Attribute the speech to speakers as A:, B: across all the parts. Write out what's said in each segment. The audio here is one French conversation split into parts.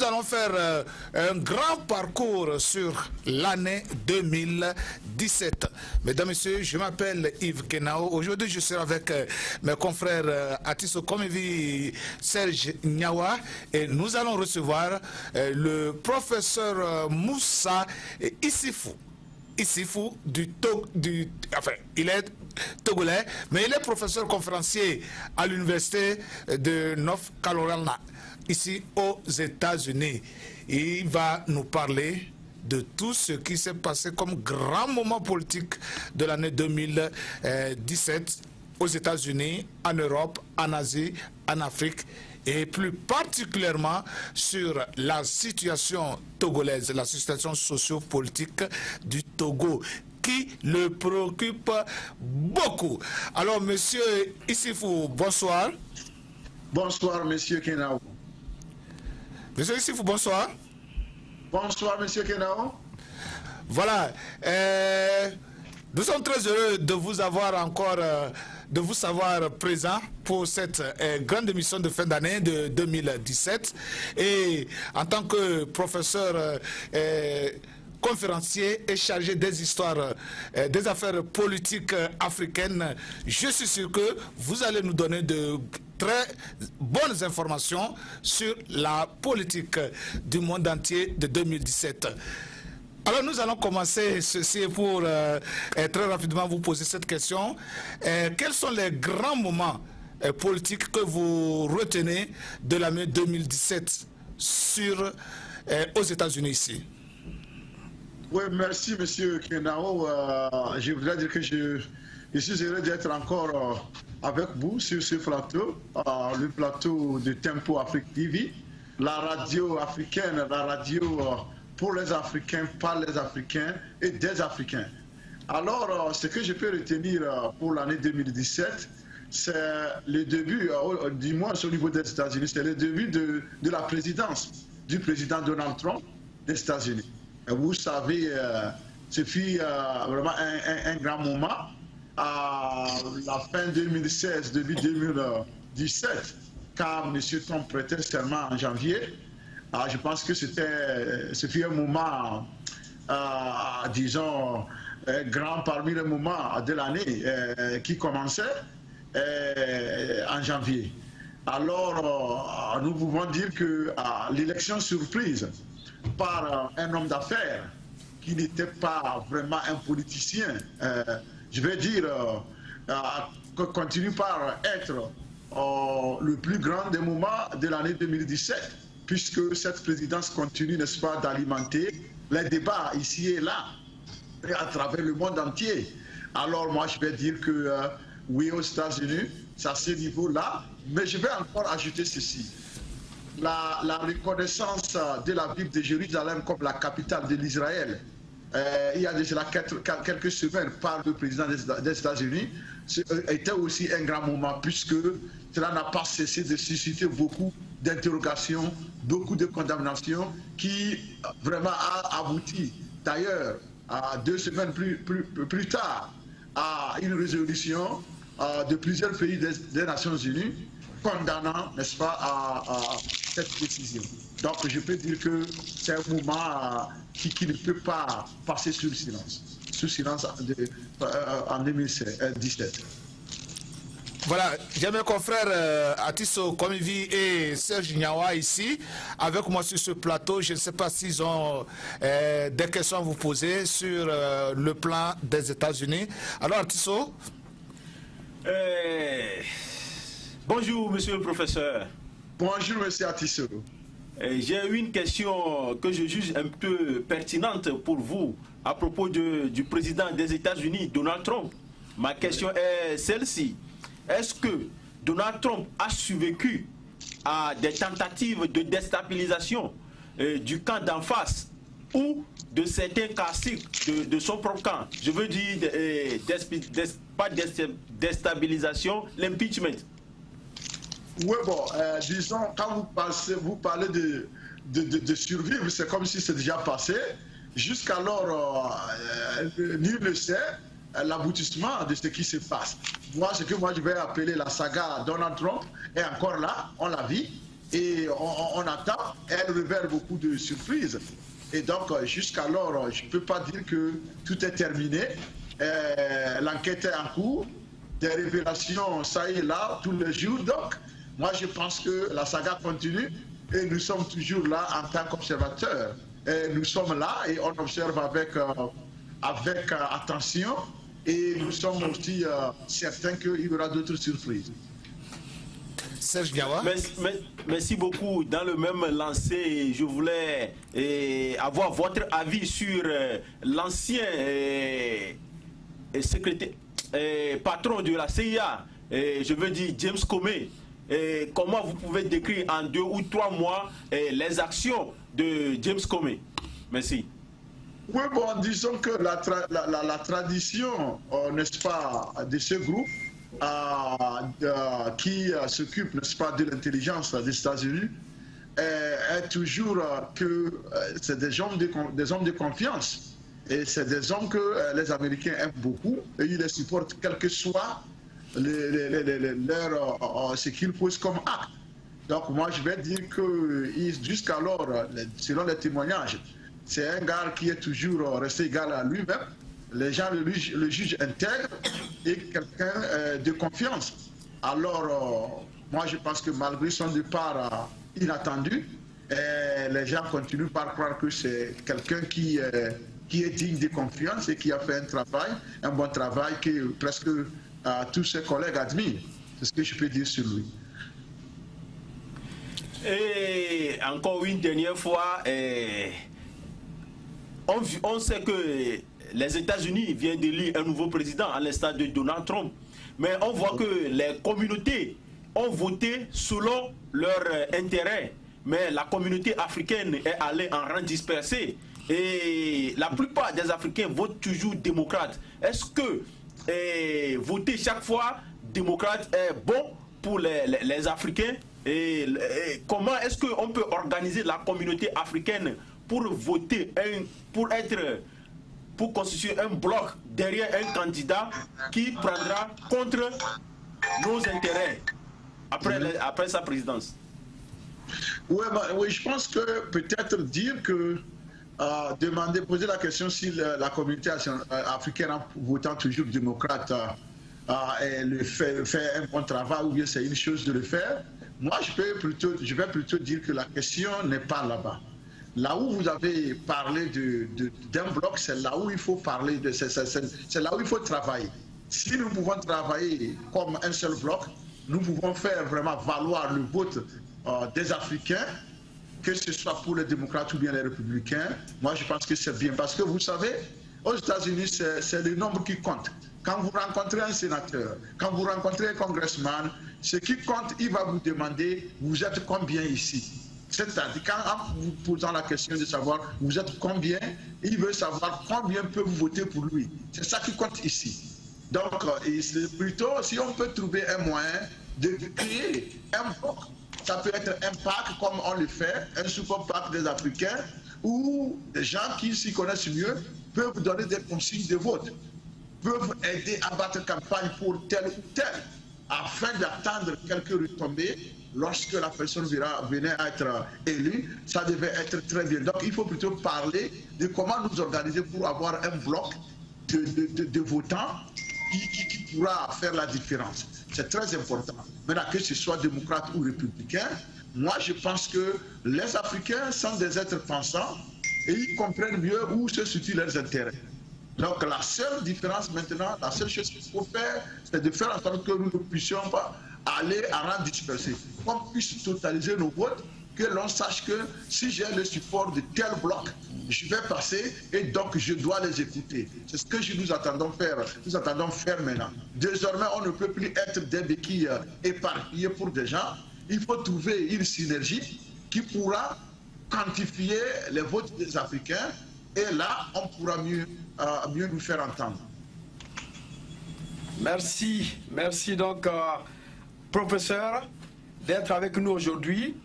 A: allons faire un grand parcours sur l'année 2017. Mesdames, Messieurs, je m'appelle Yves Kenao. Aujourd'hui, je serai avec mes confrères Atiso Komevi, Serge Nyawa, et nous allons recevoir le professeur Moussa Issifou. Issifou enfin, il est togolais, mais il est professeur conférencier à l'université de North Carolina, ici aux États-Unis. Il va nous parler de tout ce qui s'est passé comme grand moment politique de l'année 2017 aux États-Unis, en Europe, en Asie, en Afrique, et plus particulièrement sur la situation togolaise, la situation socio-politique du Togo, qui le préoccupe beaucoup. Alors, monsieur Issifou, bonsoir.
B: Bonsoir, monsieur Kenao.
A: Monsieur Issifou, bonsoir.
B: Bonsoir, monsieur Kenao.
A: Voilà. Nous sommes très heureux de vous avoir encore, de vous savoir présent pour cette grande émission de fin d'année de 2017. Et en tant que professeur conférencier et chargé des histoires, des affaires politiques africaines, je suis sûr que vous allez nous donner de très bonnes informations sur la politique du monde entier de 2017. Alors nous allons commencer ceci pour très rapidement vous poser cette question. Quels sont les grands moments politiques que vous retenez de l'année 2017 aux États-Unis ici?
B: Oui, merci monsieur Kenao. Je voudrais dire que je suis heureux d'être encore avec vous sur ce plateau, le plateau de Tempo Afrique TV, la radio africaine, la radio pour les Africains, par les Africains et des Africains. Alors, ce que je peux retenir pour l'année 2017, c'est le début, du moins au niveau des États-Unis, c'est le début de la présidence du président Donald Trump des États-Unis. Vous savez, ce fut vraiment un grand moment. À la fin 2016, début 2017, quand M. Trump prêtait serment en janvier, je pense que ce fut un moment, disons, grand parmi les moments de l'année qui commençait en janvier. Alors, nous pouvons dire que l'élection surprise par un homme d'affaires qui n'était pas vraiment un politicien, je vais dire, continue par être le plus grand des moments de l'année 2017, puisque cette présidence continue, n'est-ce pas, d'alimenter les débats ici et là, et à travers le monde entier. Alors moi, je vais dire que oui, aux États-Unis, c'est à ce niveau-là, mais je vais encore ajouter ceci. La reconnaissance de la ville de Jérusalem comme la capitale de l'Israël, il y a déjà quelques semaines par le président des États-Unis, était aussi un grand moment, puisque cela n'a pas cessé de susciter beaucoup d'interrogations, beaucoup de condamnations, qui vraiment a abouti d'ailleurs 2 semaines plus tard à une résolution de plusieurs pays des Nations Unies condamnant, n'est-ce pas, à cette décision. Donc je peux dire que c'est un moment qui ne peut pas passer sous silence en 2017.
A: Voilà, j'ai mes confrères Atiso Komevi et Serge Nyawa ici, avec moi sur ce plateau. Je ne sais pas s'ils ont des questions à vous poser sur le plan des États-Unis. Alors Atiso.
C: Bonjour monsieur le professeur.
B: Bonjour monsieur Atiso.
C: J'ai une question que je juge un peu pertinente pour vous à propos du président des États-Unis, Donald Trump. Ma question est celle-ci. Est-ce que Donald Trump a survécu à des tentatives de déstabilisation du camp d'en face ou de certains caciques de son propre camp? Je veux dire, pas déstabilisation, l'impeachment.
B: Oui, bon, disons, quand vous parlez de survivre, c'est comme si c'est déjà passé. Jusqu'alors, nul ne sait l'aboutissement de ce qui se passe. Moi, ce que je vais appeler la saga Donald Trump est encore là, on l'a vu. Et on attend, elle révèle beaucoup de surprises. Et donc, jusqu'alors, je ne peux pas dire que tout est terminé. L'enquête est en cours, des révélations, ça et là, tous les jours. Donc, moi, je pense que la saga continue et nous sommes toujours là en tant qu'observateurs. Nous sommes là et on observe avec attention et nous sommes aussi certains qu'il y aura d'autres surprises.
A: Serge Gnawa.
C: Merci beaucoup. Dans le même lancé, je voulais avoir votre avis sur l'ancien secrétaire, patron de la CIA, je veux dire James Comey. Comment vous pouvez décrire en 2 ou 3 mois les actions de James Comey? Merci.
B: Oui, bon, disons que la tradition, n'est-ce pas, de ce groupe qui s'occupe, n'est-ce pas, de l'intelligence des États-Unis est toujours que c'est des hommes de confiance. Et c'est des hommes que les Américains aiment beaucoup et ils les supportent quel que soit ce qu'ils posent comme acte. Donc moi je vais dire que jusqu'alors, selon les témoignages, c'est un gars qui est toujours resté égal à lui-même. Les gens le jugent intègre et quelqu'un de confiance. Alors moi je pense que malgré son départ inattendu, les gens continuent par croire que c'est quelqu'un qui est digne de confiance et qui a fait un bon travail que presque tous ses collègues admirent. C'est ce que je peux dire sur lui.
C: Et encore une dernière fois, on sait que les États-Unis viennent d'élire un nouveau président à l'instar de Donald Trump. Mais on voit que les communautés ont voté selon leur intérêt. Mais la communauté africaine est allée en rang dispersé. Et la plupart des Africains votent toujours démocrate. Est-ce que voter chaque fois démocrate est bon pour les Africains? Et comment est-ce qu'on peut organiser la communauté africaine pour voter, pour constituer un bloc derrière un candidat qui prendra contre nos intérêts après sa présidence?
B: Oui, je pense que peut-être dire que poser la question si la communauté africaine en votant toujours démocrate fait un bon travail ou bien c'est une chose de le faire. Moi, je vais plutôt dire que la question n'est pas là-bas. Là où vous avez parlé d'un bloc, c'est là où il faut parler, c'est là où il faut travailler. Si nous pouvons travailler comme un seul bloc, nous pouvons faire vraiment valoir le vote des Africains, que ce soit pour les démocrates ou bien les républicains. Moi, je pense que c'est bien. Parce que vous savez, aux États-Unis, c'est le nombre qui compte. Quand vous rencontrez un sénateur, quand vous rencontrez un congressman, ce qui compte, il va vous demander, vous êtes combien ici? C'est-à-dire, quand vous posant la question de savoir, vous êtes combien, il veut savoir combien peut vous voter pour lui. C'est ça qui compte ici. Donc, c'est plutôt, si on peut trouver un moyen de créer un bloc, ça peut être un pacte comme on le fait, un super pacte des Africains, où des gens qui s'y connaissent mieux peuvent donner des consignes de vote, peuvent aider à battre campagne pour tel ou tel, afin d'attendre quelques retombées lorsque la personne venait à être élue. Ça devait être très bien. Donc il faut plutôt parler de comment nous organiser pour avoir un bloc de votants qui pourra faire la différence. C'est très important. Maintenant, que ce soit démocrate ou républicain, moi je pense que les Africains sont des êtres pensants et ils comprennent mieux où se situent leurs intérêts. Donc la seule différence maintenant, la seule chose qu'il faut faire, c'est de faire en sorte que nous ne puissions pas aller à rang dispersé. Qu'on puisse totaliser nos votes, que l'on sache que si j'ai le support de tel bloc, je vais passer et donc je dois les écouter. C'est ce que nous attendons faire maintenant. Désormais, on ne peut plus être des béquilles éparpillées pour des gens. Il faut trouver une synergie qui pourra quantifier les votes des Africains et là, on pourra mieux nous faire entendre.
D: Merci donc, professeur, d'être avec nous aujourd'hui.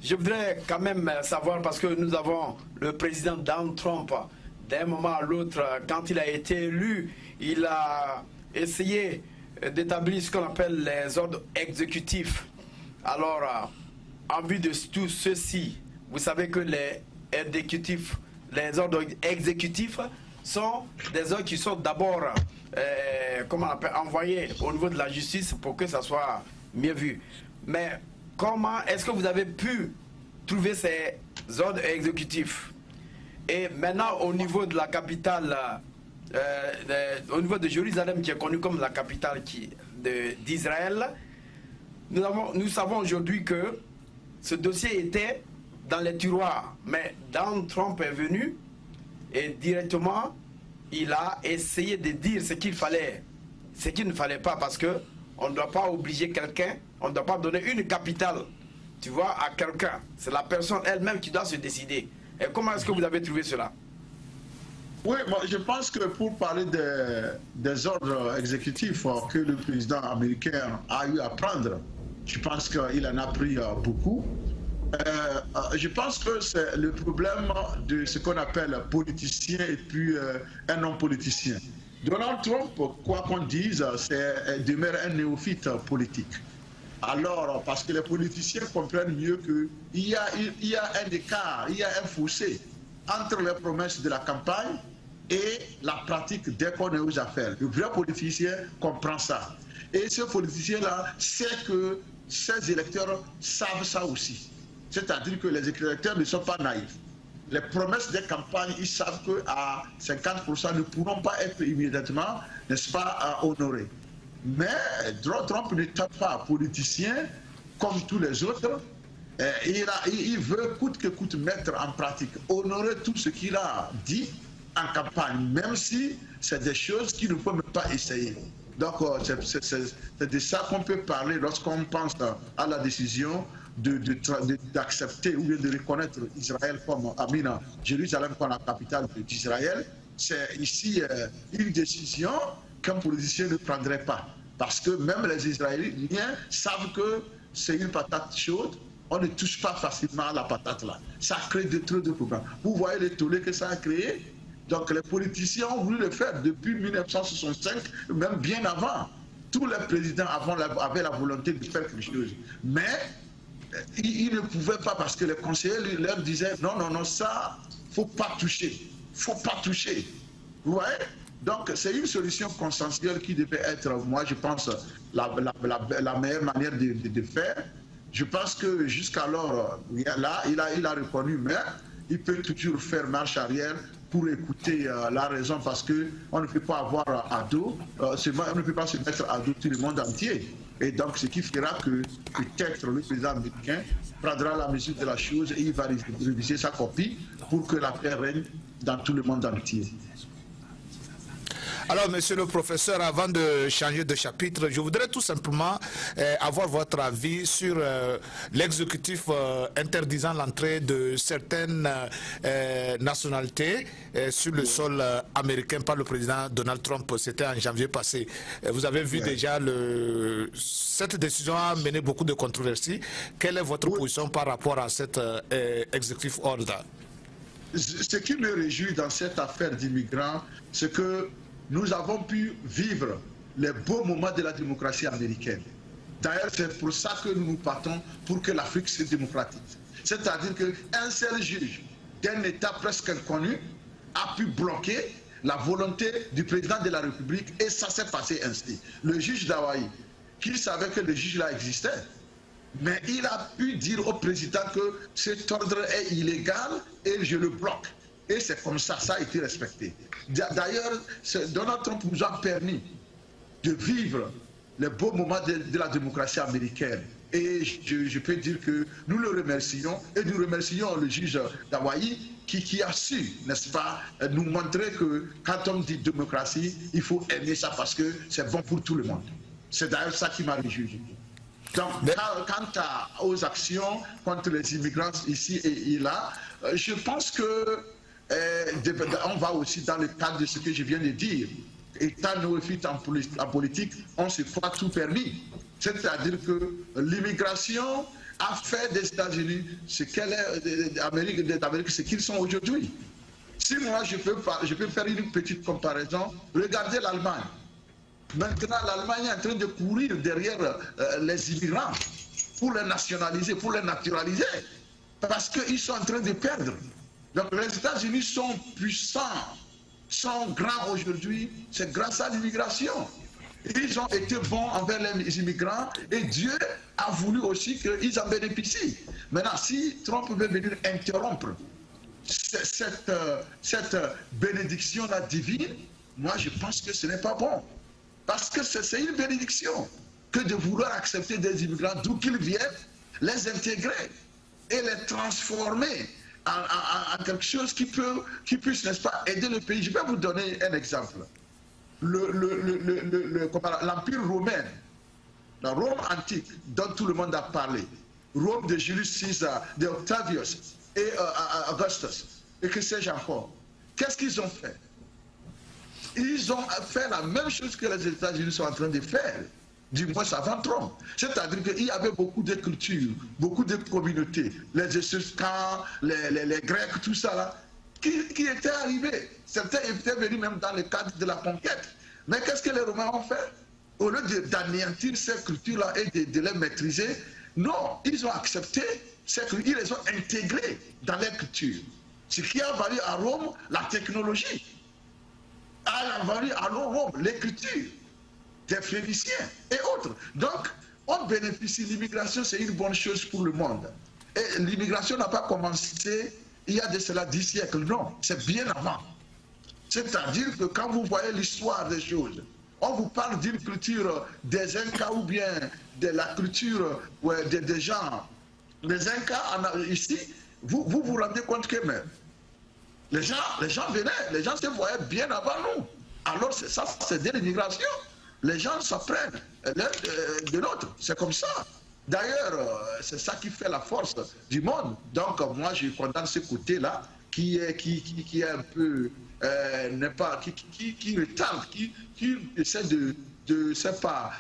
D: Je voudrais quand même savoir, parce que nous avons le président Donald Trump, d'un moment à l'autre, quand il a été élu, il a essayé d'établir ce qu'on appelle les ordres exécutifs. Alors, en vue de tout ceci, vous savez que les ordres exécutifs sont des ordres qui sont d'abord envoyés au niveau de la justice pour que ça soit mieux vu. Mais comment est-ce que vous avez pu trouver ces ordres exécutifs? Et maintenant, au niveau de la capitale, au niveau de Jérusalem, qui est connue comme la capitale d'Israël, nous savons aujourd'hui que ce dossier était dans les tiroirs. Mais Donald Trump est venu et directement, il a essayé de dire ce qu'il fallait, ce qu'il ne fallait pas, parce qu'on ne doit pas obliger quelqu'un, on ne doit pas donner une capitale, tu vois, à quelqu'un. C'est la personne elle-même qui doit se décider. Et comment est-ce que vous avez trouvé cela?
B: Oui, moi, je pense que pour parler des ordres exécutifs que le président américain a eu à prendre, je pense qu'il en a pris beaucoup. Je pense que c'est le problème de ce qu'on appelle politicien et puis un non-politicien. Donald Trump, quoi qu'on dise, demeure un néophyte politique. Alors, parce que les politiciens comprennent mieux qu'il y a un écart, il y a un fossé entre les promesses de la campagne et la pratique dès qu'on est aux affaires. Le vrai politicien comprend ça. Et ce politicien-là sait que ses électeurs savent ça aussi. C'est-à-dire que les électeurs ne sont pas naïfs. Les promesses des campagnes, ils savent qu'à 50% ne pourront pas être immédiatement, n'est-ce pas, honorées. Mais Trump n'est pas politicien comme tous les autres. Il veut coûte que coûte mettre en pratique, honorer tout ce qu'il a dit en campagne, même si c'est des choses qu'il ne peut même pas essayer. Donc c'est de ça qu'on peut parler lorsqu'on pense à la décision d'accepter ou bien de reconnaître Israël comme Jérusalem comme la capitale d'Israël. C'est ici une décision qu'un politicien ne prendrait pas. Parce que même les Israéliens savent que c'est une patate chaude, on ne touche pas facilement à la patate là. Ça crée trop de problèmes. Vous voyez les tollés que ça a créé. Donc les politiciens ont voulu le faire depuis 1965, même bien avant. Tous les présidents avant avaient la volonté de faire quelque chose. Mais ils ne pouvaient pas parce que les conseillers leur disaient non, non, non, ça, faut pas toucher. Faut pas toucher. Vous voyez? Donc c'est une solution consensuelle qui devait être, moi je pense, la meilleure manière de faire. Je pense que jusqu'alors, là, il a reconnu, mais il peut toujours faire marche arrière pour écouter la raison, parce qu'on ne peut pas avoir à dos, on ne peut pas se mettre à dos tout le monde entier. Et donc ce qui fera que peut-être le président américain prendra la mesure de la chose et il va réviser sa copie pour que la paix règne dans tout le monde entier.
A: Alors, monsieur le professeur, avant de changer de chapitre, je voudrais tout simplement avoir votre avis sur l'exécutif interdisant l'entrée de certaines nationalités sur le sol américain par le président Donald Trump. C'était en janvier passé. Vous avez vu déjà, cette décision a mené beaucoup de controversies. Quelle est votre position par rapport à cet exécutif ordre?
B: Ce qui me réjouit dans cette affaire d'immigrants, c'est que nous avons pu vivre les beaux moments de la démocratie américaine. D'ailleurs, c'est pour ça que nous nous battons pour que l'Afrique se démocratise. C'est-à-dire qu'un seul juge d'un État presque inconnu a pu bloquer la volonté du président de la République, et ça s'est passé ainsi. Le juge d'Hawaï, qui savait que le juge là existait, mais il a pu dire au président que cet ordre est illégal et je le bloque. Et c'est comme ça, ça a été respecté. D'ailleurs, Donald Trump nous a permis de vivre les beaux moments de la démocratie américaine. Et je peux dire que nous le remercions, et nous remercions le juge d'Hawaï qui a su, n'est-ce pas, nous montrer que quand on dit démocratie, il faut aimer ça parce que c'est bon pour tout le monde. C'est d'ailleurs ça qui m'a réjoui. Donc, quant aux actions contre les immigrants ici et là, je pense que on va aussi dans le cadre de ce que je viens de dire. Étant néophyte en politique, on se croit tout permis. C'est-à-dire que l'immigration a fait des États-Unis ce qu'elle est d'Amérique, ce qu'ils sont aujourd'hui. Si moi je peux faire une petite comparaison, regardez l'Allemagne. Maintenant, l'Allemagne est en train de courir derrière les immigrants. pour les nationaliser, pour les naturaliser, parce qu'ils sont en train de perdre. Donc les États-Unis sont puissants, sont grands aujourd'hui, c'est grâce à l'immigration. Ils ont été bons envers les immigrants et Dieu a voulu aussi qu'ils en bénéficient. Maintenant, si Trump veut venir interrompre cette bénédiction-là divine, moi je pense que ce n'est pas bon. Parce que c'est une bénédiction que de vouloir accepter des immigrants d'où qu'ils viennent, les intégrer et les transformer en quelque chose qui puisse, n'est-ce pas, aider le pays. Je vais vous donner un exemple. L'Empire romain, la Rome antique, dont tout le monde a parlé, Rome de Julius Caesar, de Octavius et Augustus, et que sais-je encore. Qu'est-ce qu'ils ont fait? Ils ont fait la même chose que les États-Unis sont en train de faire, du moins avant Trump. C'est-à-dire qu'il y avait beaucoup de cultures, beaucoup de communautés, les Étruscans, les Grecs, tout ça là, qui étaient arrivés. Certains étaient venus même dans le cadre de la conquête. Mais qu'est-ce que les Romains ont fait? Au lieu d'anéantir ces cultures-là et de les maîtriser, non, ils ont accepté ces cultures, ils les ont intégrées dans leur culture. Ce qui a valu à Rome la technologie, a valu à Rome l'écriture des Phéniciens et autres. Donc, on bénéficie, l'immigration c'est une bonne chose pour le monde. Et l'immigration n'a pas commencé il y a de cela 10 siècles, non, c'est bien avant. C'est-à-dire que quand vous voyez l'histoire des choses, on vous parle d'une culture des Incas ou bien de la culture des gens. Les Incas, ici, vous vous rendez compte que même, les gens venaient, les gens se voyaient bien avant nous. Alors ça, c'est de l'immigration. Les gens s'apprennent l'un de l'autre, c'est comme ça. D'ailleurs, c'est ça qui fait la force du monde. Donc moi, je condamne ce côté-là qui est un peu, n'est pas, qui retarde, qui essaie de c'est pas,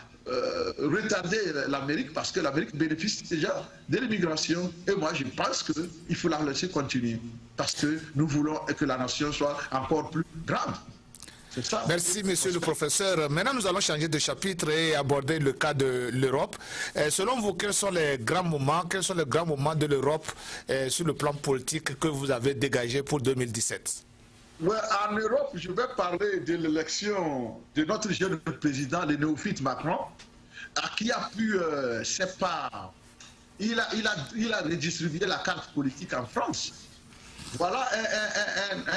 B: retarder l'Amérique, parce que l'Amérique bénéficie déjà de l'immigration. Et moi, je pense qu'il faut la laisser continuer, parce que nous voulons que la nation soit encore plus grande.
A: Merci, monsieur le professeur. Maintenant, nous allons changer de chapitre et aborder le cas de l'Europe. Selon vous, quels sont les grands moments de l'Europe sur le plan politique que vous avez dégagé pour 2017?
B: Ouais, en Europe, je vais parler de l'élection de notre jeune président, le néophyte Macron, qui a pu, c'est pas, il a redistribué la carte politique en France. Voilà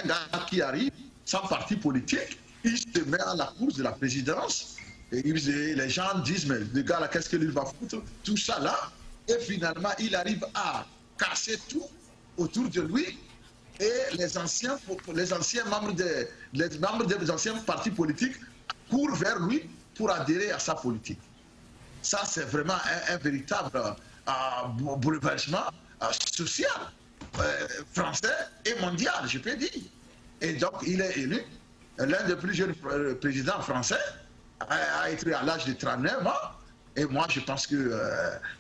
B: un gars qui arrive sans parti politique. Il se met à la course de la présidence et les gens disent mais le gars là qu'est-ce qu'il va foutre, tout ça là, et finalement il arrive à casser tout autour de lui et les anciens membres des anciens partis politiques courent vers lui pour adhérer à sa politique. Ça c'est vraiment un véritable bouleversement social français et mondial, je peux dire. Et donc il est élu. L'un des plus jeunes présidents français a été à l'âge de 39 ans. Et moi, je pense que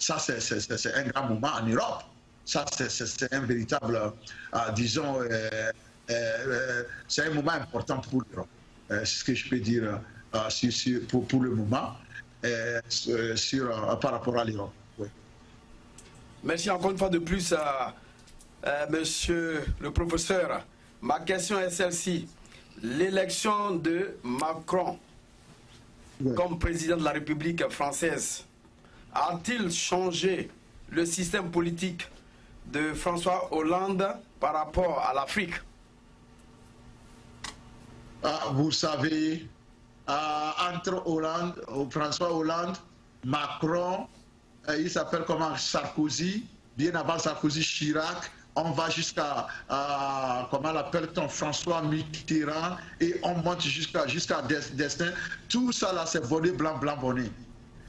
B: ça, c'est un grand moment en Europe. Ça, c'est un véritable, disons, c'est un moment important pour l'Europe. C'est ce que je peux dire pour le moment par rapport à l'Europe. Oui.
D: Merci encore une fois de plus, monsieur le professeur. Ma question est celle-ci. L'élection de Macron comme président de la République française a-t-il changé le système politique de François Hollande par rapport à l'Afrique?
B: Vous savez, entre François Hollande, Macron, il s'appelle comment, Sarkozy, bien avant Sarkozy, Chirac, on va jusqu'à, comment l'appelle-t-on, François Mitterrand, et on monte jusqu'à Destin. Tout ça là, c'est bonnet blanc, bonnet.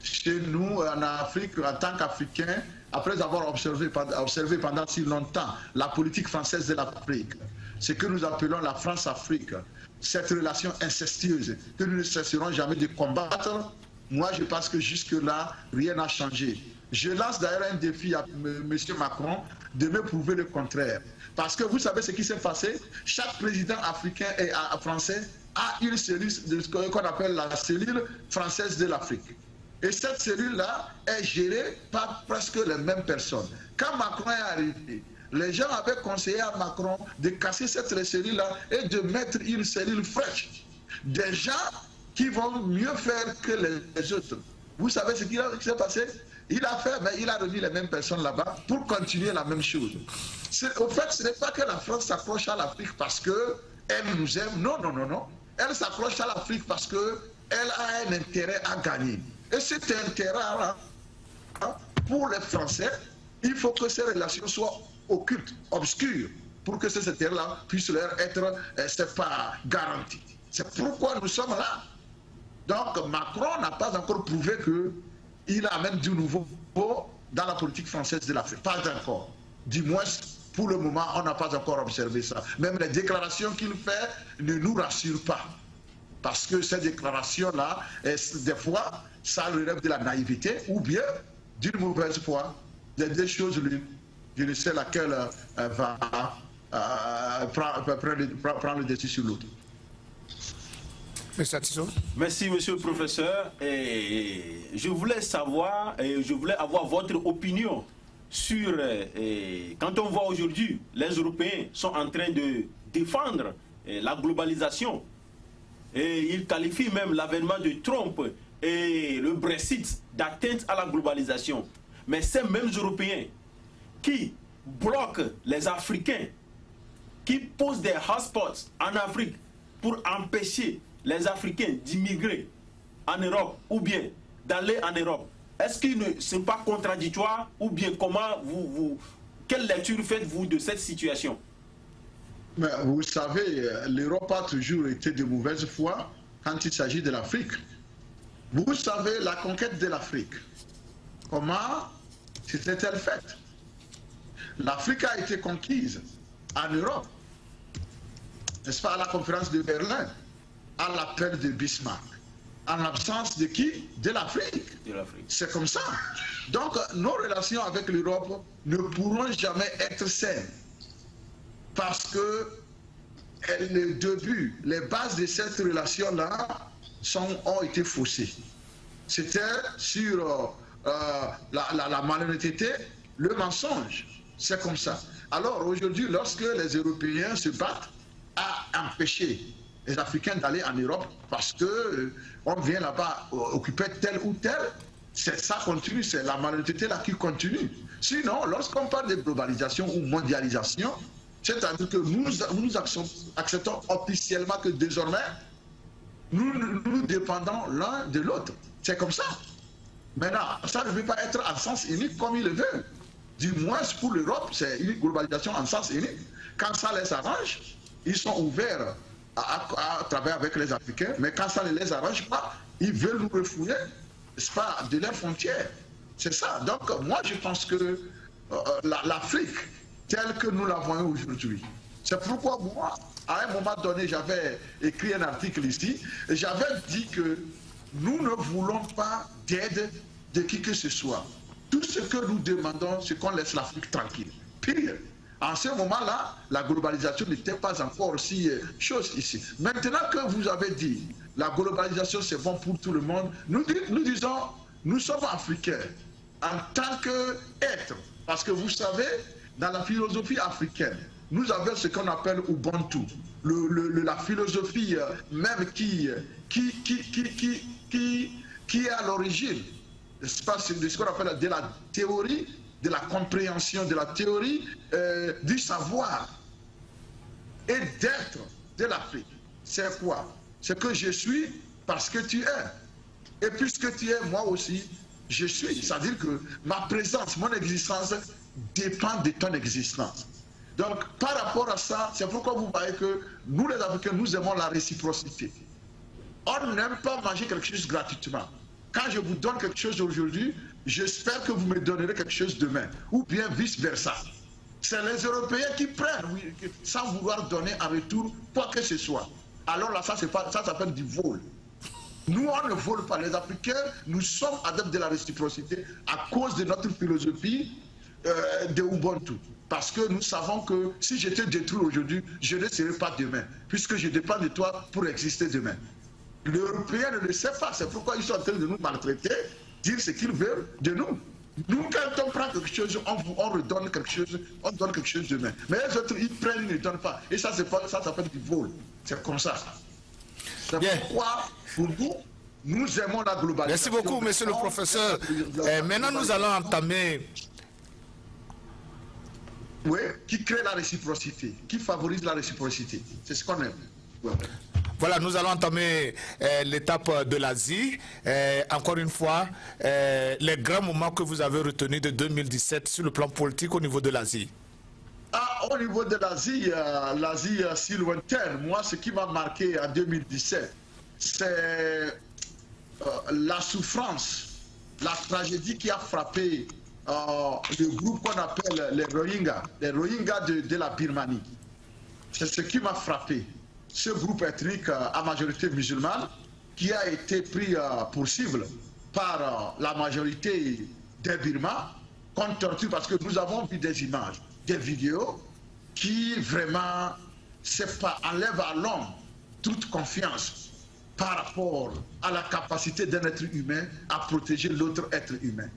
B: Chez nous, en Afrique, en tant qu'Africains, après avoir observé pendant si longtemps la politique française de l'Afrique, ce que nous appelons la France-Afrique, cette relation incestueuse que nous ne cesserons jamais de combattre, moi je pense que jusque-là, rien n'a changé. Je lance d'ailleurs un défi à M. Macron de me prouver le contraire. Parce que vous savez ce qui s'est passé, chaque président africain et français a une cellule, de ce qu'on appelle la cellule française de l'Afrique. Et cette cellule-là est gérée par presque les mêmes personnes. Quand Macron est arrivé, les gens avaient conseillé à Macron de casser cette cellule-là et de mettre une cellule fraîche. Des gens qui vont mieux faire que les autres. Vous savez ce qui s'est passé? Il a fait, mais il a remis les mêmes personnes là-bas pour continuer la même chose. Au fait, ce n'est pas que la France s'accroche à l'Afrique parce qu'elle nous aime. Non, non, non, non. Elle s'accroche à l'Afrique parce qu'elle a un intérêt à gagner. Et cet intérêt-là, pour les Français, il faut que ces relations soient occultes, obscures, pour que ces intérêts-là puissent leur être, c'est pas garanti. C'est pourquoi nous sommes là. Donc Macron n'a pas encore prouvé qu'il amène du nouveau dans la politique française de l'Afrique. Pas encore. Du moins, pour le moment, on n'a pas encore observé ça. Même les déclarations qu'il fait ne nous rassurent pas. Parce que ces déclarations-là, des fois, ça relève de la naïveté ou bien d'une mauvaise foi. Il y a des choses l'une. Je ne sais laquelle va prendre le dessus sur l'autre.
C: Merci, monsieur le professeur. Et je voulais savoir, et je voulais avoir votre opinion sur, quand on voit aujourd'hui, les Européens sont en train de défendre la globalisation. Et ils qualifient même l'avènement de Trump et le Brexit d'atteinte à la globalisation. Mais ces mêmes Européens qui bloquent les Africains, qui posent des hotspots en Afrique pour empêcher les Africains d'immigrer en Europe ou bien d'aller en Europe, est-ce que ce n'est pas contradictoire ou bien comment quelle lecture faites-vous de cette situation?
B: Mais vous savez, l'Europe a toujours été de mauvaise foi quand il s'agit de l'Afrique. Vous savez, la conquête de l'Afrique, comment s'était-elle faite? L'Afrique a été conquise en Europe, n'est-ce pas, à la conférence de Berlin, à l'appel de Bismarck. En absence de qui? De l'Afrique. C'est comme ça. Donc, nos relations avec l'Europe ne pourront jamais être saines. Parce que le début, les bases de cette relation-là ont été faussées. C'était sur la malhonnêteté, le mensonge. C'est comme ça. Alors aujourd'hui, lorsque les Européens se battent à empêcher les Africains d'aller en Europe parce qu'on vient là-bas occuper tel ou tel, ça continue, c'est la malhonnêteté là qui continue. Sinon, lorsqu'on parle de globalisation ou mondialisation, c'est-à-dire que nous acceptons officiellement que désormais, nous dépendons l'un de l'autre. C'est comme ça. Maintenant, ça ne veut pas être en sens unique comme il le veut. Du moins, pour l'Europe, c'est une globalisation en sens unique. Quand ça les arrange, ils sont ouverts à travailler avec les Africains, mais quand ça ne les arrange pas, ils veulent nous refouler, n'est-ce pas, de leurs frontières. C'est ça. Donc, moi, je pense que l'Afrique, telle que nous la voyons aujourd'hui, c'est pourquoi moi, à un moment donné, j'avais écrit un article ici, et j'avais dit que nous ne voulons pas d'aide de qui que ce soit. Tout ce que nous demandons, c'est qu'on laisse l'Afrique tranquille. Pire, en ce moment-là, la globalisation n'était pas encore si chose ici. Maintenant que vous avez dit, la globalisation c'est bon pour tout le monde, nous disons, nous sommes africains en tant qu'êtres. Parce que vous savez, dans la philosophie africaine, nous avons ce qu'on appelle Ubuntu. La philosophie même qui est à l'origine, c'est pas ce qu'on appelle de la théorie, de la compréhension, de la théorie du savoir et d'être de l'Afrique. C'est quoi? C'est que je suis parce que tu es. Et puisque tu es, moi aussi, je suis. C'est-à-dire que ma présence, mon existence dépend de ton existence. Donc, par rapport à ça, c'est pourquoi vous voyez que nous, les Africains, nous aimons la réciprocité. On n'aime pas manger quelque chose gratuitement. Quand je vous donne quelque chose aujourd'hui, j'espère que vous me donnerez quelque chose demain. Ou bien vice-versa. C'est les Européens qui prennent, oui, sans vouloir donner en retour quoi que ce soit. Alors là, ça s'appelle du vol. Nous, on ne vole pas. Les Africains, nous sommes adeptes de la réciprocité à cause de notre philosophie de Ubuntu. Parce que nous savons que si je te détruis aujourd'hui, je ne serai pas demain. Puisque je dépends de toi pour exister demain. L'Européen ne le sait pas. C'est pourquoi ils sont en train de nous maltraiter dire ce qu'ils veulent de nous. Nous, quand on prend quelque chose, on redonne quelque chose, on donne quelque chose demain. Mais les autres, ils prennent, ils ne donnent pas. Et ça s'appelle du vol. C'est comme ça. C'est pourquoi, pour nous, nous aimons la globalisation.
A: Merci beaucoup, monsieur le professeur. Maintenant, nous allons entamer...
B: Oui, qui crée la réciprocité, qui favorise la réciprocité. C'est ce qu'on aime. Ouais.
A: Voilà, nous allons entamer l'étape de l'Asie. Encore une fois, les grands moments que vous avez retenus de 2017 sur le plan politique au niveau de l'Asie.
B: Au niveau de l'Asie, l'Asie si lointaine, moi, ce qui m'a marqué en 2017, c'est la souffrance, la tragédie qui a frappé le groupe qu'on appelle les Rohingyas de la Birmanie. C'est ce qui m'a frappé. Ce groupe ethnique à majorité musulmane qui a été pris pour cible par la majorité des Birmans qu'on torture, parce que nous avons vu des images, des vidéos qui vraiment enlèvent à l'homme toute confiance par rapport à la capacité d'un être humain à protéger l'autre être humain.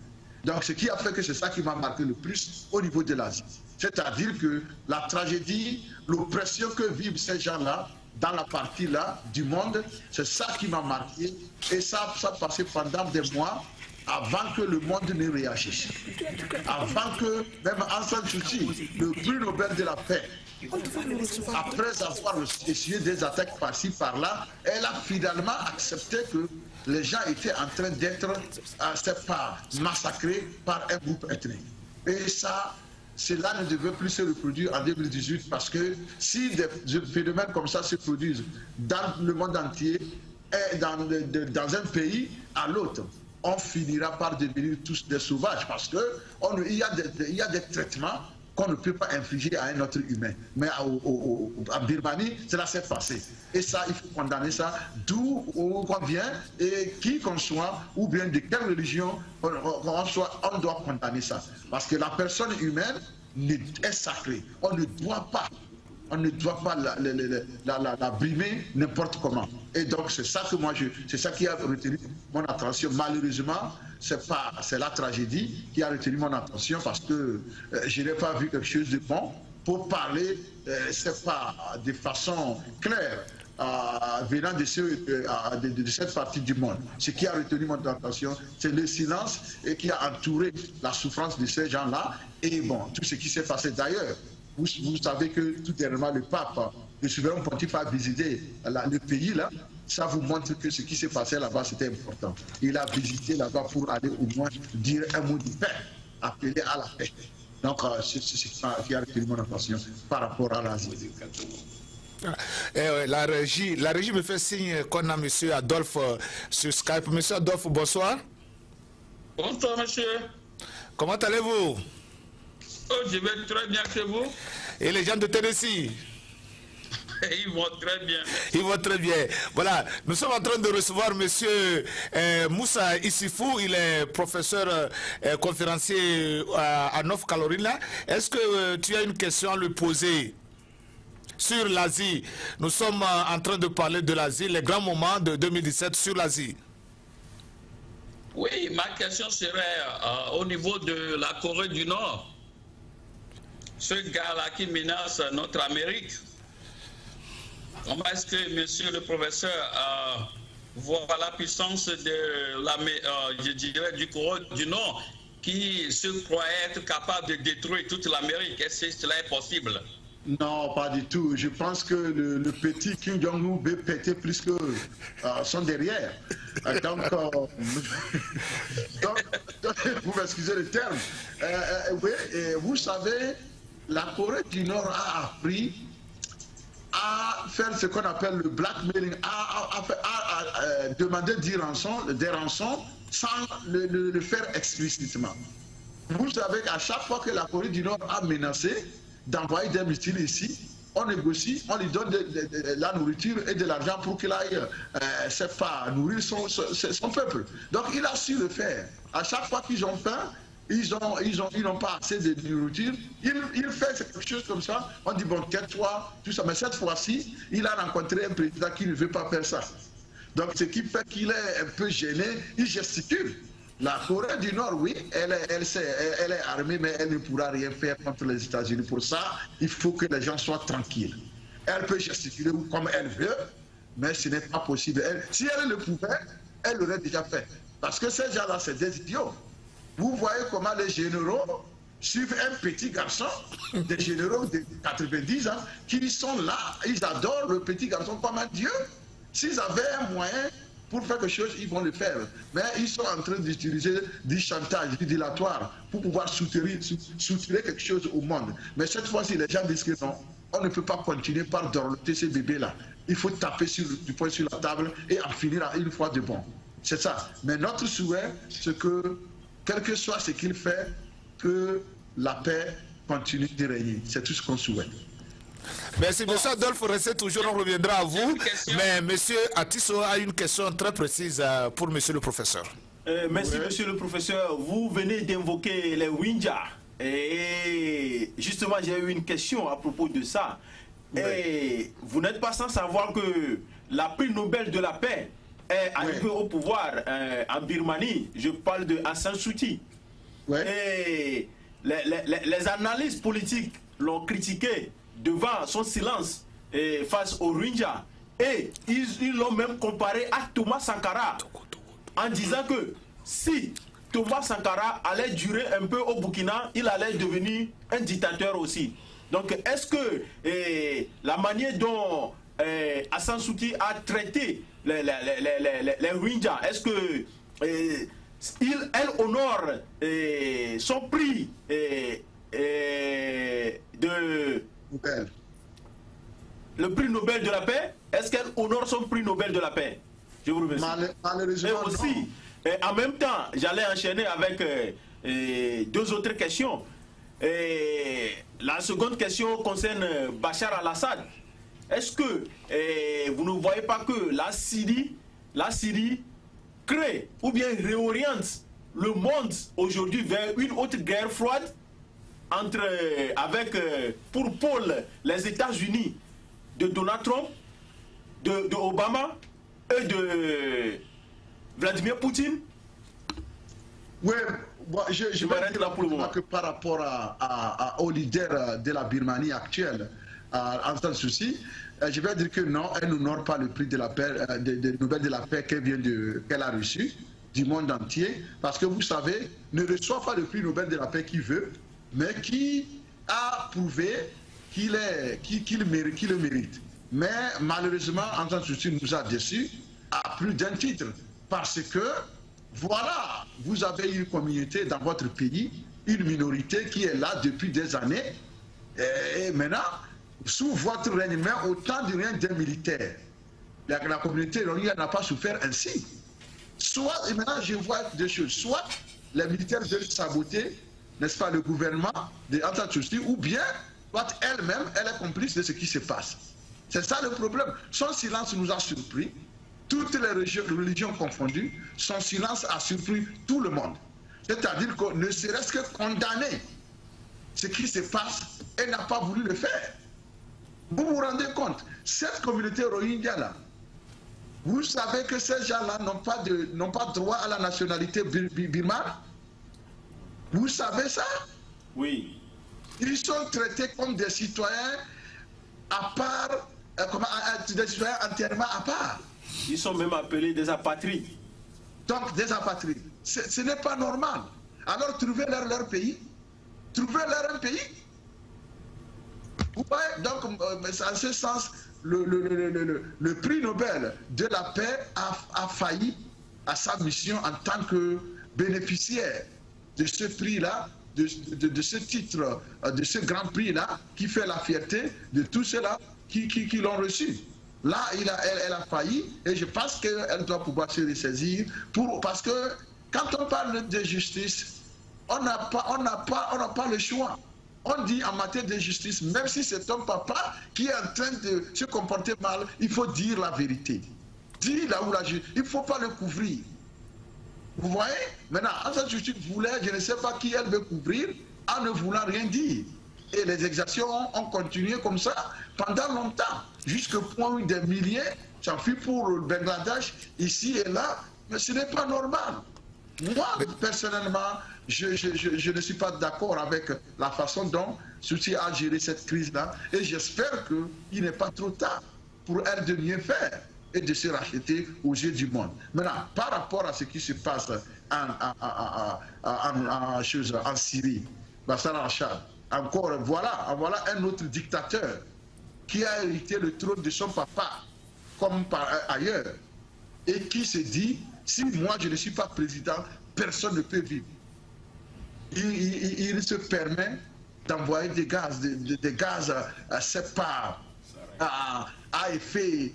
B: Donc ce qui a fait que c'est ça qui m'a marqué le plus au niveau de l'Asie. C'est-à-dire que la tragédie, l'oppression que vivent ces gens-là, dans la partie-là du monde, c'est ça qui m'a marqué. Et ça passé pendant des mois avant que le monde ne réagisse. Avant que même Aung San Suu Kyi, le prix Nobel de la paix, après avoir essuyé des attaques par-ci, par-là, elle a finalement accepté que les gens étaient en train d'être massacrés par un groupe ethnique. Et ça, cela ne devait plus se reproduire en 2018, parce que si des phénomènes comme ça se produisent dans le monde entier et dans un pays à l'autre, on finira par devenir tous des sauvages, parce qu'il y a des traitements qu'on ne peut pas infliger à un autre humain. Mais en Birmanie, cela s'est passé. Et ça, il faut condamner ça, d'où on vient, et qui qu'on soit, ou bien de quelle religion qu'on soit, on doit condamner ça. Parce que la personne humaine est sacrée. On ne doit pas la brimer n'importe comment. Et donc c'est ça que moi, c'est ça qui a retenu mon attention. Malheureusement, c'est la tragédie qui a retenu mon attention, parce que je n'ai pas vu quelque chose de bon pour parler, c'est pas de façon claire, venant de cette partie du monde. Ce qui a retenu mon attention, c'est le silence et qui a entouré la souffrance de ces gens-là. Et bon, tout ce qui s'est passé d'ailleurs. Vous savez que tout dernièrement, le pape, le souverain pontife, a visité le pays là. Ça vous montre que ce qui s'est passé là-bas, c'était important. Il a visité là-bas pour aller au moins dire un mot de paix, appeler à la paix. Donc, c'est ce qui a retenu mon attention par rapport à l'Asie.
A: La régie me fait signe qu'on a M. Adolphe sur Skype. M. Adolphe, bonsoir.
E: Bonsoir, monsieur.
A: Comment allez-vous?
E: Oh, je vais très bien chez vous.
A: Et les gens de Tennessee?
E: Ils vont très bien.
A: Ils vont très bien. Voilà, nous sommes en train de recevoir M. Moussa Issifou. Il est professeur conférencier à North Carolina. Est-ce que tu as une question à lui poser sur l'Asie? Nous sommes en train de parler de l'Asie, les grands moments de 2017 sur l'Asie.
E: Oui, ma question serait au niveau de la Corée du Nord. Ce gars-là qui menace notre Amérique. Comment est-ce que, monsieur le professeur, voit la puissance je dirais, du Corée du Nord, qui se croit être capable de détruire toute l'Amérique? Est-ce que cela est possible?
B: Non, pas du tout. Je pense que le petit Kim Jong-un veut péter plus que son derrière. Donc, vous m'excusez le terme. Oui, vous savez, la Corée du Nord a appris à faire ce qu'on appelle le blackmailing, à demander des rançons sans le faire explicitement. Vous savez qu'à chaque fois que la Corée du Nord a menacé d'envoyer des missiles ici, on négocie, on lui donne de la nourriture et de l'argent pour qu'il aille nourrir son peuple. Donc il a su le faire. À chaque fois qu'ils ont faim, ils n'ont pas assez de nourriture, il fait quelque chose comme ça, on dit bon, tais-toi, tout ça. Mais cette fois-ci, il a rencontré un président qui ne veut pas faire ça. Donc ce qui fait qu'il est un peu gêné, il gesticule. La Corée du Nord, oui, elle est armée, mais elle ne pourra rien faire contre les États-Unis. Pour ça, il faut que les gens soient tranquilles. Elle peut gesticuler comme elle veut, mais ce n'est pas possible. Si elle le pouvait, elle l'aurait déjà fait. Parce que ces gens-là, c'est des idiots. Vous voyez comment les généraux suivent un petit garçon, des généraux de 90 ans, qui sont là, ils adorent le petit garçon comme un dieu. S'ils avaient un moyen pour faire quelque chose, ils vont le faire. Mais ils sont en train d'utiliser du chantage, du dilatoire, pour pouvoir soutirer quelque chose au monde. Mais cette fois-ci, les gens disent que non, on ne peut pas continuer par dorloter ces bébés-là. Il faut taper du poing sur la table et en finir une fois de bon. C'est ça. Mais notre souhait, c'est que, quel que soit ce qu'il fait, que la paix continue de régner. C'est tout ce qu'on souhaite.
A: Merci, monsieur Adolphe, restez toujours, on reviendra à vous. Mais monsieur Atisso a une question très précise pour monsieur le professeur.
C: Merci, monsieur le professeur. Vous venez d'invoquer les Winja. Et justement, j'ai eu une question à propos de ça. Et vous n'êtes pas sans savoir que la prix Nobel de la paix est arrivée au pouvoir en Birmanie. Je parle de Aung San Suu Kyi. Et les analystes politiques l'ont critiqué devant son silence face aux Rohingyas. Et ils l'ont même comparé à Thomas Sankara en disant que si Thomas Sankara allait durer un peu au Burkina, il allait devenir un dictateur aussi. Donc est-ce que la manière dont Aung San Suu Kyi a traité les Rohingyas, est-ce que elle honore son prix le prix Nobel de la paix? Est-ce qu'elle honore son prix Nobel de la paix? Je vous remercie.
B: Malheureusement,
C: et aussi, en même temps, j'allais enchaîner avec deux autres questions. La seconde question concerne Bachar al-Assad. Est-ce que vous ne voyez pas que la Syrie crée ou bien réoriente le monde aujourd'hui vers une autre guerre froide avec pour pôle les États-Unis de Donald Trump, de Obama et de Vladimir Poutine?
B: Oui, je vais dire là pour le moment que par rapport au leader de la Birmanie actuelle, Aung San Suu Kyi, je vais dire que non, elle n'honore pas le prix de la paix, de Nobel de la paix qu'elle a reçu du monde entier, parce que vous savez, ne reçoit pas le prix Nobel de la paix qu'il veut, mais qui a prouvé qu'il le mérite. Mais malheureusement, Aung San Suu Kyi nous a déçus à plus d'un titre, parce que voilà, vous avez une communauté dans votre pays, une minorité qui est là depuis des années, et maintenant, sous votre règne, mais au temps du règne des militaires, la communauté Rohingya n'a pas souffert ainsi. Soit, et maintenant je vois deux choses, soit les militaires veulent saboter, n'est-ce pas, le gouvernement de Aung San Suu Kyi, ou bien, soit elle-même, elle est complice de ce qui se passe. C'est ça le problème. Son silence nous a surpris. Toutes les religions confondues, son silence a surpris tout le monde. C'est-à-dire qu'on ne serait-ce que condamner ce qui se passe, elle n'a pas voulu le faire. Vous vous rendez compte, cette communauté Rohingya-là, vous savez que ces gens-là n'ont pas droit à la nationalité birmane? Vous savez ça?
C: Oui.
B: Ils sont traités comme des citoyens à part, des citoyens entièrement à part.
C: Ils sont même appelés des apatrides.
B: Donc, des apatrides. Ce n'est pas normal. Alors, trouvez-leur leur pays. Trouvez-leur un pays. Vous voyez, donc, en ce sens, le prix Nobel de la paix a failli à sa mission en tant que bénéficiaire de ce prix-là, de ce titre, de ce grand prix-là, qui fait la fierté de tous ceux-là qui l'ont reçu. Là, elle a failli, et je pense qu'elle doit pouvoir se ressaisir, parce que quand on parle de justice, on n'a pas le choix. On dit en matière de justice, même si c'est ton papa qui est en train de se comporter mal, il faut dire la vérité. Dire là où la justice, il ne faut pas le couvrir. Vous voyez? Maintenant, Aung San Suu Kyi voulait, je ne sais pas qui elle veut couvrir, en ne voulant rien dire. Et les exactions ont continué comme ça pendant longtemps, jusqu'au point où des milliers s'enfuient pour le Bangladesh, ici et là. Mais ce n'est pas normal. Moi, personnellement, je ne suis pas d'accord avec la façon dont Souti a géré cette crise-là. Et j'espère qu'il n'est pas trop tard pour elle de mieux faire et de se racheter aux yeux du monde. Maintenant, par rapport à ce qui se passe en Syrie, Bachar al-Assad, encore, voilà un autre dictateur qui a hérité le trône de son papa, comme ailleurs, et qui se dit, si moi je ne suis pas président, personne ne peut vivre. Il se permet d'envoyer des gaz à effet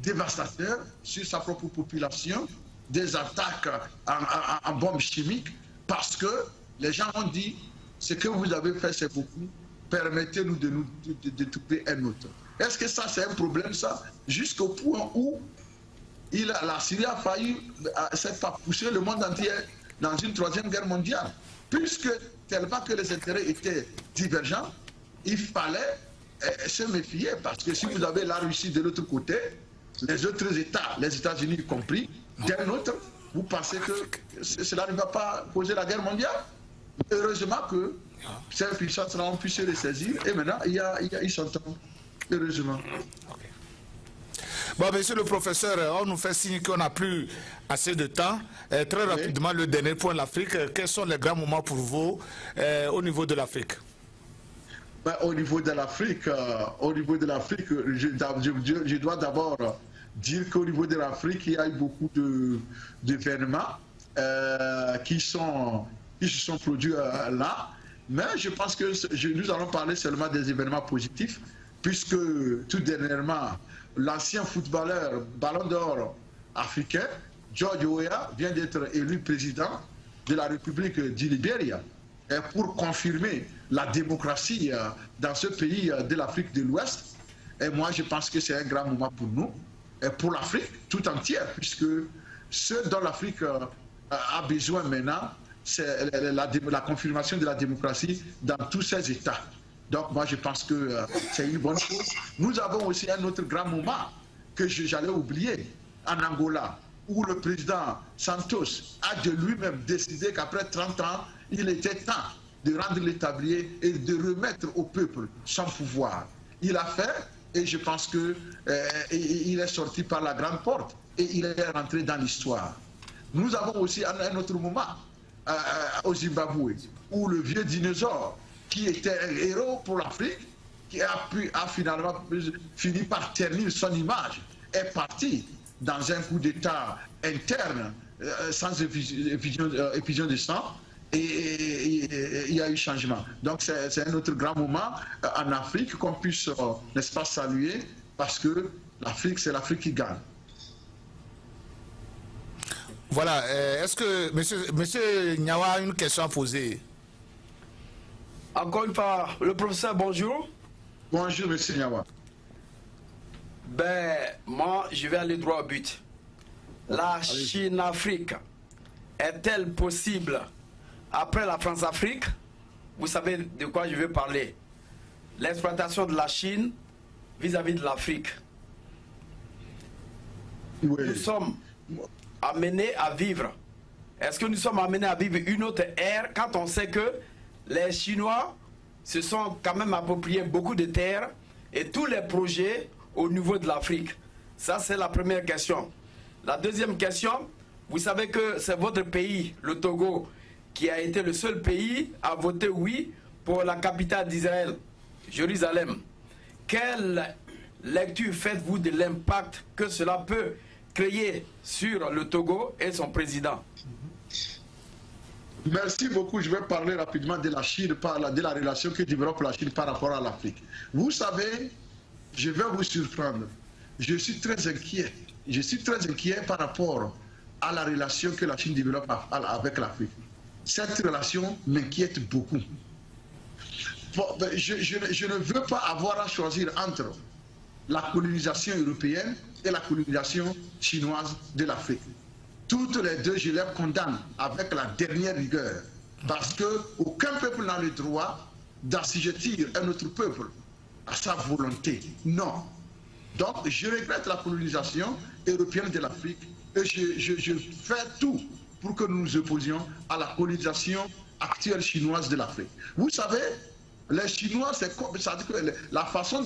B: dévastateur sur sa propre population, des attaques en bombes chimiques, parce que les gens ont dit, ce que vous avez fait c'est beaucoup, permettez-nous de trouver un autre. Est-ce que ça c'est un problème ça? Jusqu'au point où la Syrie a failli pousser le monde entier dans une troisième guerre mondiale, puisque tellement que les intérêts étaient divergents, il fallait se méfier, parce que si vous avez la Russie de l'autre côté, les autres États, les États-Unis y compris, d'un autre, vous pensez que cela ne va pas causer la guerre mondiale? Heureusement que ces puissances-là ont pu se ressaisir, et maintenant ils s'entendent, heureusement.
A: Bon, monsieur le professeur, on nous fait signe qu'on n'a plus assez de temps. Très rapidement, le dernier point, l'Afrique. Quels sont les grands moments pour vous au niveau de l'Afrique?
B: Au niveau de l'Afrique, je dois d'abord dire qu'au niveau de l'Afrique, il y a eu beaucoup d'événements qui se sont produits là. Mais je pense que nous allons parler seulement des événements positifs, puisque tout dernièrement, l'ancien footballeur Ballon d'Or africain, George Weah, vient d'être élu président de la République du Libéria. Et pour confirmer la démocratie dans ce pays de l'Afrique de l'Ouest. Et moi, je pense que c'est un grand moment pour nous, et pour l'Afrique tout entière, puisque ce dont l'Afrique a besoin maintenant, c'est la confirmation de la démocratie dans tous ses États. Donc moi, je pense que c'est une bonne chose. Nous avons aussi un autre grand moment que j'allais oublier, en Angola, où le président Santos a de lui-même décidé qu'après 30 ans, il était temps de rendre l'établi et de remettre au peuple son pouvoir. Il a fait, et je pense qu'il est sorti par la grande porte, et il est rentré dans l'histoire. Nous avons aussi un autre moment au Zimbabwe, où le vieux dinosaure, qui était un héros pour l'Afrique, qui a finalement fini par ternir son image, est parti dans un coup d'État interne, sans effusion de sang, et il y a eu changement. Donc c'est un autre grand moment en Afrique qu'on puisse, n'est-ce pas, saluer, parce que l'Afrique, c'est l'Afrique qui gagne.
A: Voilà, est-ce que monsieur Nyawa a une question à poser?
D: Encore une fois, le professeur, bonjour.
B: Bonjour, monsieur Nyawa.
D: Ben, moi, je vais aller droit au but. La Chine-Afrique est-elle possible après la France-Afrique? Vous savez de quoi je veux parler. L'exploitation de la Chine vis-à-vis de l'Afrique. Oui. Nous sommes amenés à vivre. Est-ce que nous sommes amenés à vivre une autre ère quand on sait que les Chinois se sont quand même appropriés beaucoup de terres et tous les projets au niveau de l'Afrique? Ça, c'est la première question. La deuxième question, vous savez que c'est votre pays, le Togo, qui a été le seul pays à voter oui pour la capitale d'Israël, Jérusalem. Quelle lecture faites-vous de l'impact que cela peut créer sur le Togo et son président?
B: Merci beaucoup. Je vais parler rapidement de la Chine, de la relation que développe la Chine par rapport à l'Afrique. Vous savez, je vais vous surprendre. Je suis très inquiet. Je suis très inquiet par rapport à la relation que la Chine développe avec l'Afrique. Cette relation m'inquiète beaucoup. Je ne veux pas avoir à choisir entre la colonisation européenne et la colonisation chinoise de l'Afrique. Toutes les deux, je les condamne avec la dernière rigueur, parce qu'aucun peuple n'a le droit d'assujettir un autre peuple à sa volonté. Non. Donc, je regrette la colonisation européenne de l'Afrique et je fais tout pour que nous nous opposions à la colonisation actuelle chinoise de l'Afrique. Vous savez, les Chinois, c'est comme, c'est-à-dire que la façon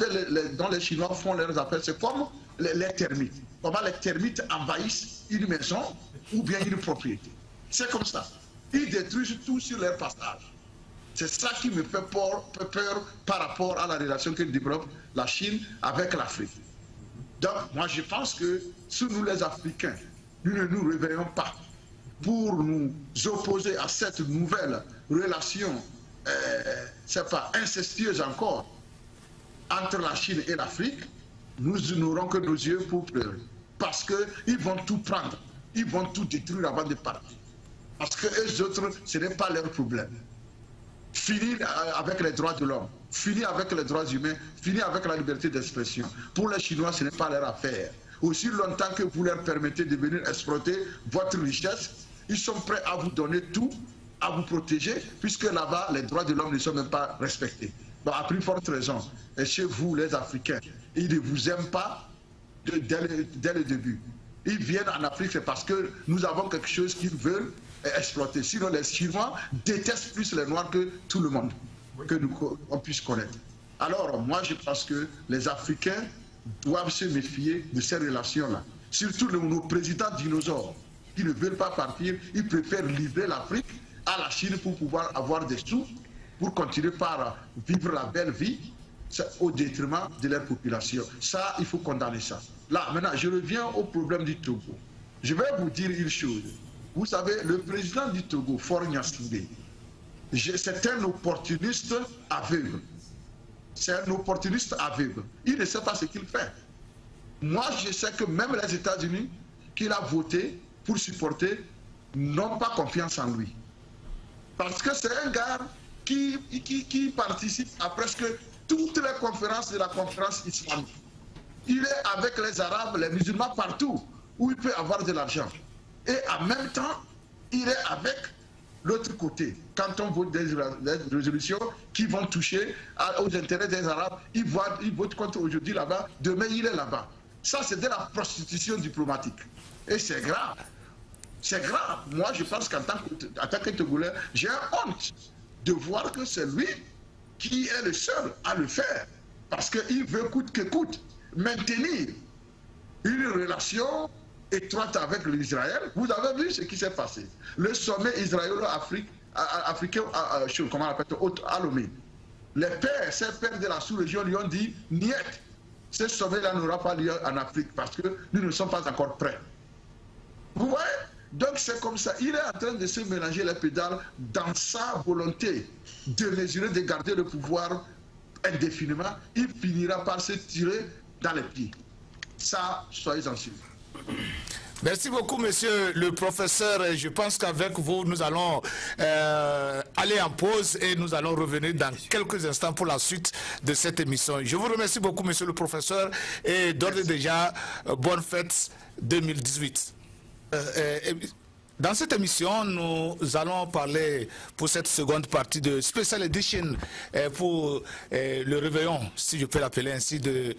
B: dont les Chinois font leurs affaires, c'est comme les termites. Comment les termites envahissent une maison ou bien une propriété. C'est comme ça. Ils détruisent tout sur leur passage. C'est ça qui me fait peur par rapport à la relation que développe la Chine avec l'Afrique. Donc, moi, je pense que si nous, les Africains, nous ne nous réveillons pas pour nous opposer à cette nouvelle relation, c'est pas incestueuse encore, entre la Chine et l'Afrique, nous n'aurons que nos yeux pour pleurer. Parce qu'ils vont tout prendre, ils vont tout détruire avant de partir. Parce que eux autres, ce n'est pas leur problème. Fini avec les droits de l'homme, fini avec les droits humains, fini avec la liberté d'expression. Pour les Chinois, ce n'est pas leur affaire. Aussi longtemps que vous leur permettez de venir exploiter votre richesse, ils sont prêts à vous donner tout, à vous protéger, puisque là-bas, les droits de l'homme ne sont même pas respectés. Donc, à plus forte raison, et chez vous, les Africains, ils ne vous aiment pas dès le début. Ils viennent en Afrique, c'est parce que nous avons quelque chose qu'ils veulent exploiter. Sinon, les Chinois détestent plus les Noirs que tout le monde, qu'on puisse connaître. Alors, moi, je pense que les Africains doivent se méfier de ces relations-là. Surtout nos présidents dinosaures qui ne veulent pas partir, ils préfèrent livrer l'Afrique à la Chine pour pouvoir avoir des sous, pour continuer par vivre la belle vie au détriment de leur population. Ça, il faut condamner ça. Là, maintenant, je reviens au problème du Togo. Je vais vous dire une chose. Vous savez, le président du Togo, Faure Gnassingbé, c'est un opportuniste aveugle. C'est un opportuniste aveugle. Il ne sait pas ce qu'il fait. Moi, je sais que même les États-Unis, qu'il a voté pour supporter, n'ont pas confiance en lui. Parce que c'est un gars qui participe à presque toutes les conférences de la conférence islamique. Il est avec les Arabes, les musulmans partout où il peut avoir de l'argent. Et en même temps, il est avec l'autre côté. Quand on vote des résolutions qui vont toucher aux intérêts des Arabes, il vote contre aujourd'hui là-bas, demain il est là-bas. Ça, c'est de la prostitution diplomatique. Et c'est grave. C'est grave. Moi, je pense qu'en tant que Togolais, j'ai honte de voir que c'est lui qui est le seul à le faire. Parce qu'il veut coûte que coûte maintenir une relation étroite avec l'Israël. Vous avez vu ce qui s'est passé. Le sommet israélo-africain, comment on appelle ça, à Lomé. Ces pères de la sous-région lui ont dit, niet, ce sommet-là n'aura pas lieu en Afrique parce que nous ne sommes pas encore prêts. Vous voyez? Donc c'est comme ça. Il est en train de se mélanger les pédales dans sa volonté de mesurer, de garder le pouvoir indéfiniment. Il finira par se tirer dans les pieds. Ça, soyez-en sûrs.
A: Merci beaucoup, monsieur le professeur. Je pense qu'avec vous, nous allons aller en pause et nous allons revenir dans quelques instants pour la suite de cette émission. Je vous remercie beaucoup, monsieur le professeur, et d'ores et déjà, bonne fête 2018. Dans cette émission, nous allons parler pour cette seconde partie de Special Edition pour le réveillon, si je peux l'appeler ainsi, de